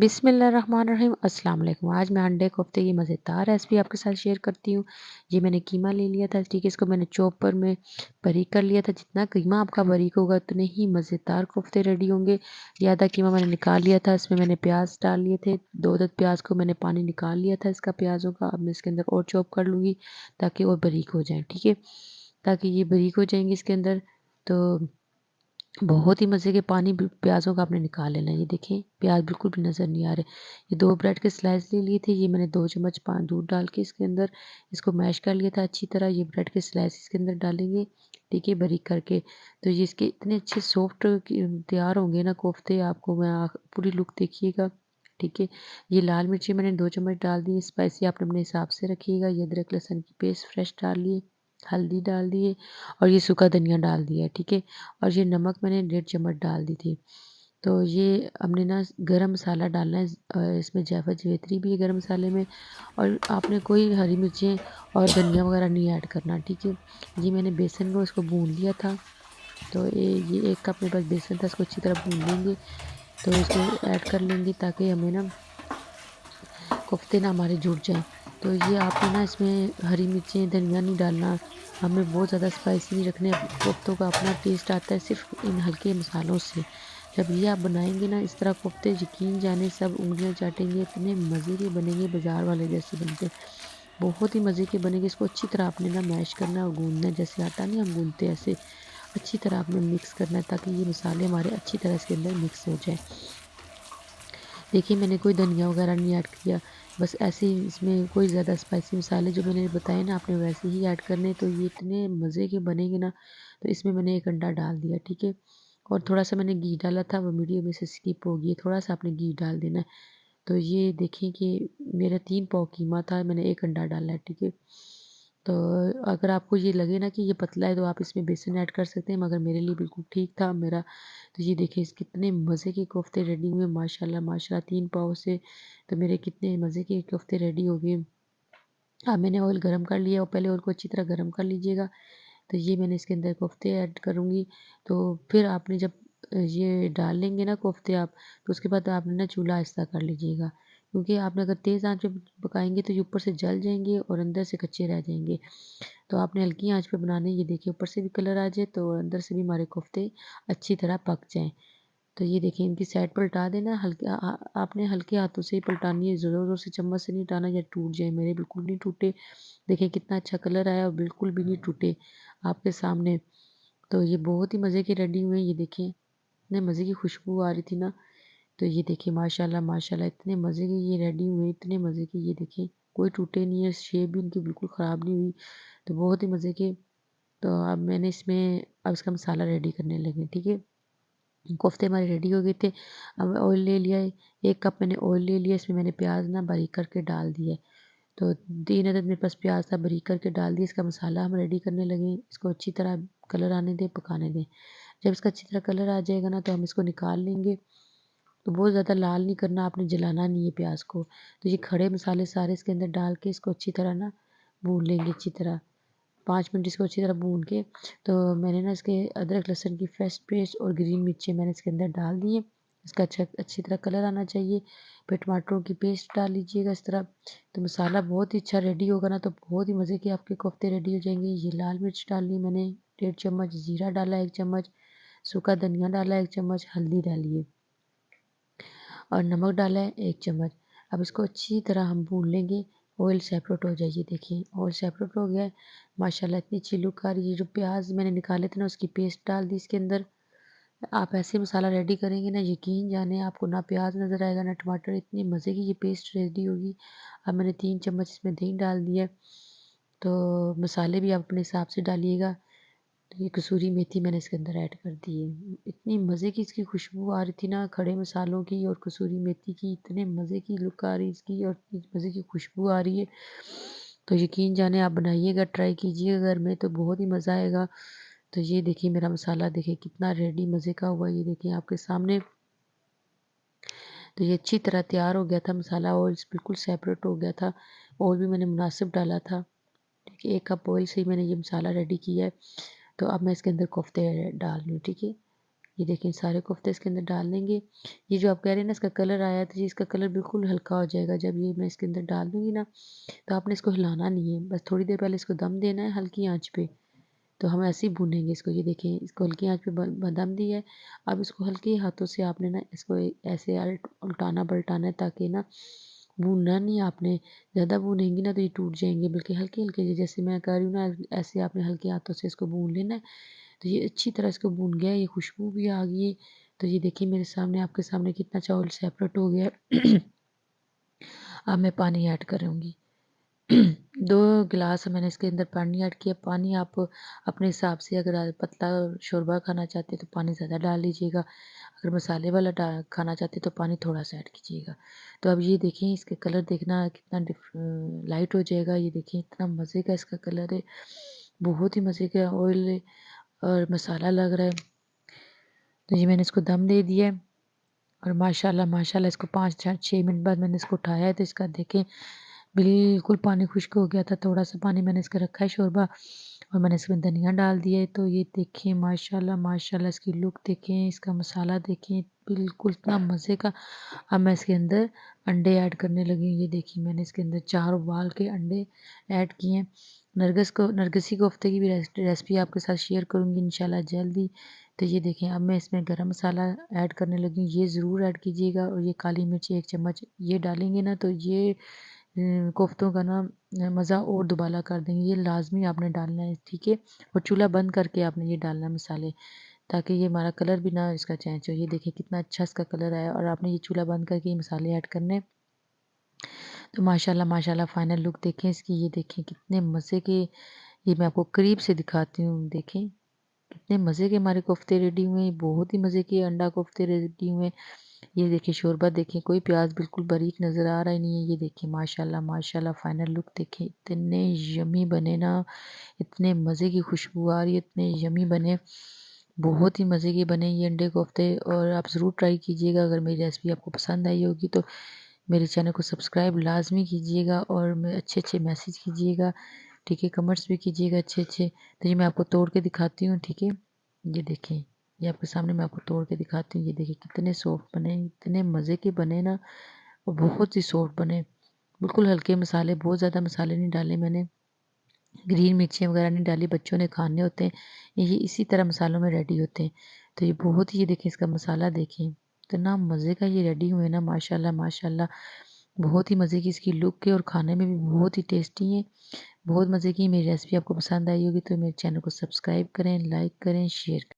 बिस्मिल्लाहिर्रहमानिर्रहीम अस्सलाम वालेकुम। आज मैं अंडे कोफ्ते की मज़ेदार रेसिपी आपके साथ शेयर करती हूँ। ये मैंने कीमा ले लिया था, ठीक है, इसको मैंने चॉपर में बारीक कर लिया था। जितना कीमा आपका बारीक होगा उतने ही मज़ेदार कोफ्ते रेडी होंगे। ये आधा कीमा मैंने निकाल लिया था, इसमें मैंने प्याज डाल लिए थे, 2 अदद प्याज को मैंने पानी निकाल लिया था इसका प्याज़ों का। अब मैं इसके अंदर और चॉप कर लूँगी ताकि और बारीक हो जाएँ, ठीक है। ताकि ये बारीक हो जाएँगे इसके अंदर, तो बहुत ही मज़े के पानी प्याज़ों का आपने निकाल लेना है। ये देखिए प्याज बिल्कुल भी नज़र नहीं आ रहे। ये 2 ब्रेड के स्लाइस ले लिए थे। ये मैंने 2 चम्मच दूध डाल के इसके अंदर इसको मैश कर लिया था अच्छी तरह। ये ब्रेड के स्लाइस इसके अंदर डालेंगे, ठीक है, बारीक करके। तो ये इसके इतने अच्छे सॉफ्ट तैयार होंगे ना कोफ्ते, आपको मैं पूरी लुक देखिएगा, ठीक है। ये लाल मिर्ची मैंने 2 चम्मच डाल दी। स्पाइसी आप अपने हिसाब से रखिएगा। ये अदरक लहसुन की पेस्ट फ्रेश डाल लिए, हल्दी डाल दिए और ये सूखा धनिया डाल दिया है, ठीक है। और ये नमक मैंने 1.5 चम्मच डाल दी थी। तो ये हमने ना गरम मसाला डालना है, इसमें जायफल जावित्री भी है गरम मसाले में। और आपने कोई हरी मिर्चें और धनिया वगैरह नहीं ऐड करना, ठीक है। ये मैंने बेसन को इसको भून लिया था। तो ये 1 कप मेरे पास बेसन था, इसको अच्छी तरह भून लेंगे। तो इसको ऐड कर लेंगे ताकि हमें ना कोफ्ते ना हमारे जुड़ जाएँ। तो ये आपने ना इसमें हरी मिर्चें, धनिया नहीं डालना। हमें बहुत ज़्यादा स्पाइसी नहीं रखने। कोफ्तों का अपना टेस्ट आता है सिर्फ़ इन हल्के मसालों से। जब ये आप बनाएँगे ना इस तरह कोफ्ते, यकीन जाने सब उँगलियाँ चाटेंगे, इतने मज़े के बनेंगे बाज़ार वाले जैसे बनते हैं। बहुत ही मज़े के बनेंगे। इसको अच्छी तरह आपने ना मैश करना और गूँदना है, जैसे आटा नहीं हम गूँथते ऐसे अच्छी तरह आपने मिक्स करना है ताकि ये मसाले हमारे अच्छी तरह इसके अंदर मिक्स हो जाएँ। देखिए मैंने कोई धनिया वगैरह नहीं ऐड किया, बस ऐसे ही इसमें कोई ज़्यादा स्पाइसी मसाले जो मैंने बताए ना आपने वैसे ही ऐड करने। तो ये इतने मज़े के बनेंगे ना। तो इसमें मैंने 1 अंडा डाल दिया, ठीक है। और थोड़ा-सा मैंने घी डाला था, वो वीडियो में से स्किप हो गई है, थोड़ा-सा आपने घी डाल देना है। तो ये देखिए कि मेरा 3 पाव कीमा था, मैंने 1 अंडा डाला है, ठीक है। तो अगर आपको ये लगे ना कि ये पतला है तो आप इसमें बेसन ऐड कर सकते हैं, मगर मेरे लिए बिल्कुल ठीक था मेरा। तो ये देखिए इस कितने मज़े के कोफ्ते रेडी हुए माशाल्लाह माशाल्लाह, 3 पाव से तो मेरे कितने मज़े के कोफ्ते रेडी हो गए। अब मैंने ऑयल गरम कर लिया और पहले ऑयल को अच्छी तरह गरम कर लीजिएगा। तो ये मैंने इसके अंदर कोफ्ते ऐड करूँगी। तो फिर आपने जब ये डाल लेंगे ना कोफ्ते आप, तो उसके बाद आपने ना चूल्हा आहिस्ता कर लीजिएगा। क्योंकि आपने अगर तेज़ आँच पे पकाएँगे तो ये ऊपर से जल जाएँगे और अंदर से कच्चे रह जाएँगे। तो आपने हल्की आँच पे बनाने, ये देखिए ऊपर से भी कलर आ जाए तो अंदर से भी हमारे कोफ्ते अच्छी तरह पक जाएँ। तो ये देखिए इनकी साइड पलटा देना, हल्के आपने हल्के हाथों से ही पलटानी है, ज़ोर-ज़ोर से चम्मच से नहीं हटाना या टूट जाए। मेरे बिल्कुल नहीं टूटे। देखिए कितना अच्छा कलर आया और बिल्कुल भी नहीं टूटे आपके सामने। तो ये बहुत ही मज़े के रेडी हुए हैं। ये देखिए इतने मज़े की खुशबू आ रही थी ना। तो ये देखिए माशाल्लाह माशाल्लाह इतने मज़े के ये रेडी हुए, इतने मज़े के, ये देखिए कोई टूटे नहीं है, शेप भी इनकी बिल्कुल ख़राब नहीं हुई। तो बहुत ही मज़े के। तो अब मैंने इसमें अब इसका मसाला रेडी करने लगे, ठीक है। कोफ्ते हमारे रेडी हो गए थे। अब ऑयल ले लिया है, 1 कप मैंने ऑयल ले लिया, इसमें मैंने प्याज़ ना बारीक करके डाल दिया है। तो 3 अदद मेरे पास प्याज़ था, बारीक करके डाल दिया। इसका मसाला हम रेडी करने लगे। इसको अच्छी तरह कलर आने दें, पकाने दें। जब इसका अच्छी तरह कलर आ जाएगा ना तो हम इसको निकाल लेंगे। तो बहुत ज़्यादा लाल नहीं करना, आपने जलाना नहीं है प्याज़ को। तो ये खड़े मसाले सारे इसके अंदर डाल के इसको अच्छी तरह ना भून लेंगे अच्छी तरह। 5 मिनट इसको अच्छी तरह भून के, तो मैंने ना इसके अदरक लहसुन की फ्रेश पेस्ट और ग्रीन मिर्ची मैंने इसके अंदर डाल दी है। इसका अच्छी तरह कलर आना चाहिए। फिर टमाटरों की पेस्ट डाल लीजिएगा इस तरह। तो मसाला बहुत ही अच्छा रेडी होगा ना तो बहुत ही मज़े के आपके कोफ्ते रेडी हो जाएँगे। ये लाल मिर्च डाल ली मैंने 1.5 चम्मच, जीरा डाला 1 चम्मच, सूखा धनिया डाला 1 चम्मच, हल्दी डाली है और नमक डाला है 1 चम्मच। अब इसको अच्छी तरह हम भून लेंगे। ऑयल सेपरेट हो जाए, ये देखिए ऑयल सेपरेट हो गया है। माशाल्लाह इतनी अच्छी लुक आ रही है। जो प्याज़ मैंने निकाले थे ना उसकी पेस्ट डाल दी इसके अंदर। आप ऐसे मसाला रेडी करेंगे ना यकीन जाने आपको ना प्याज़ नज़र आएगा ना टमाटर, इतनी मज़े की ये पेस्ट रेडी होगी। अब मैंने 3 चम्मच इसमें दही डाल दिया है। तो मसाले भी आप अपने हिसाब से डालिएगा। तो ये कसूरी मेथी मैंने इसके अंदर ऐड कर दी है। इतनी मज़े की इसकी खुशबू आ रही थी ना खड़े मसालों की और कसूरी मेथी की, इतने मज़े की लुक आ रही है इसकी और इतनी मज़े की खुशबू आ रही है। तो यकीन जाने आप बनाइएगा, ट्राई कीजिएगा घर में तो बहुत ही मज़ा आएगा। तो ये देखिए मेरा मसाला देखिए कितना रेडी मज़े का हुआ, ये देखिए आपके सामने। तो ये अच्छी तरह तैयार हो गया था मसाला, ऑयल बिल्कुल सेपरेट हो गया था। ऑयल भी मैंने मुनासिब डाला था। ठीक है, 1 कप ऑयल से ही मैंने ये मसाला रेडी किया है। तो अब मैं इसके अंदर कोफ्ते डाल रही हूँ, ठीक है। ये देखिए सारे कोफ्ते इसके अंदर डाल देंगे। ये जो आप कह रहे हैं ना इसका कलर आया तो जी इसका कलर बिल्कुल हल्का हो जाएगा जब ये मैं इसके अंदर डाल दूँगी ना, तो आपने इसको हिलाना नहीं है, बस थोड़ी देर पहले इसको दम देना है हल्की आँच पे। तो हम ऐसे ही भूनेंगे इसको। ये देखिए इसको हल्की आँच पे ब दम दिया है। अब इसको हल्के हाथों से आपने ना इसको ऐसे उल्टाना-पलटाना है ताकि ना भूनना नहीं है आपने। ज़्यादा भूनेंगी ना तो ये टूट जाएँगे, बल्कि हल्के-हल्के जैसे मैं कर रही हूँ ना ऐसे आपने हल्के हाथों से इसको भून लेना है। तो ये अच्छी तरह इसको भून गया है, ये खुशबू भी आ गई है। तो ये देखिए मेरे सामने आपके सामने कितना चावल सेपरेट हो गया है। अब मैं पानी ऐड करूँगी। 2 गिलास मैंने इसके अंदर पानी ऐड किया। पानी आप अपने हिसाब से अगर पतला शोरबा खाना चाहते हैं तो पानी ज़्यादा डाल लीजिएगा। अगर मसाले वाला खाना चाहते हैं तो पानी थोड़ा-सा ऐड कीजिएगा। तो अब ये देखें इसका कलर देखना कितना लाइट हो जाएगा। ये देखें इतना मज़े का इसका कलर है। बहुत ही मज़े का ऑयल और मसाला लग रहा है। तो ये मैंने इसको दम दे दिया है और माशाल्लाह इसको 5-6 मिनट बाद मैंने इसको उठाया है तो इसका देखें बिल्कुल पानी खुश्क हो गया था। थोड़ा-सा पानी मैंने इसका रखा है शोरबा और मैंने इसमें धनिया डाल दिया है। तो ये देखें माशाल्लाह इसकी लुक देखें, इसका मसाला देखें, बिल्कुल इतना मज़े का। अब मैं इसके अंदर अंडे ऐड करने लगी हूँ। ये देखिए मैंने इसके अंदर 4 उबाल के अंडे ऐड किए हैं। नरगिसी कोफ्ते की भी रेसिपी आपके साथ शेयर करूँगी इंशाल्लाह जल्दी। तो ये देखें अब मैं इसमें गरम मसाला ऐड करने लगी हूँ। ये ज़रूर ऐड कीजिएगा और ये काली मिर्च 1 चम्मच ये डालेंगे ना तो ये कोफ्तों का ना मज़ा और दुबाला कर देंगे। ये लाज़मी आपने डालना है, ठीक है? और चूल्हा बंद करके आपने ये डालना है मसाले, ताकि ये हमारा कलर भी ना इसका चेंज हो। ये देखिए कितना अच्छा इसका कलर आया और आपने ये चूल्हा बंद करके ये मसाले ऐड करने हैं। तो माशाल्लाह फाइनल लुक देखें इसकी। ये देखें कितने मज़े के, ये मैं आपको करीब से दिखाती हूँ। देखें कितने मज़े के हमारे कोफ्ते रेडी हुए हैं। बहुत ही मज़े के अंडा कोफ्ते रेडी हुए हैं। ये देखिए शोरबा देखें, कोई प्याज बिल्कुल बारीक नज़र आ रहा ही नहीं है। ये देखिए माशाल्लाह फाइनल लुक देखें, इतने यम्मी बने ना, इतने मज़े की खुशबू आ रही है, इतने यम्मी बने, बहुत ही मज़े के बने ये अंडे कोफ्ते। और आप ज़रूर ट्राई कीजिएगा। अगर मेरी रेसिपी आपको पसंद आई होगी तो मेरे चैनल को सब्सक्राइब लाजमी कीजिएगा और अच्छे मैसेज कीजिएगा, ठीक है? कमेंट्स भी कीजिएगा अच्छे। तो ये मैं आपको तोड़ के दिखाती हूँ, ठीक है? ये देखें, ये आपके सामने मैं आपको तोड़ के दिखाती हूँ। ये देखिए कितने सॉफ्ट बने, इतने मज़े के बने ना और बहुत ही सॉफ्ट बने। बिल्कुल हल्के मसाले, बहुत ज़्यादा मसाले नहीं डाले मैंने। ग्रीन मिर्चियाँ वगैरह नहीं डाली, बच्चों ने खाने होते हैं। ये इसी तरह मसालों में रेडी होते हैं। तो ये बहुत ही, ये देखें इसका मसाला देखें, इतना मज़े का ये रेडी हुए ना माशाल्लाह। बहुत ही मज़े की इसकी लुक है और खाने में भी बहुत ही टेस्टी है। बहुत मज़े की मेरी रेसिपी आपको पसंद आई होगी तो मेरे चैनल को सब्सक्राइब करें, लाइक करें, शेयर करें।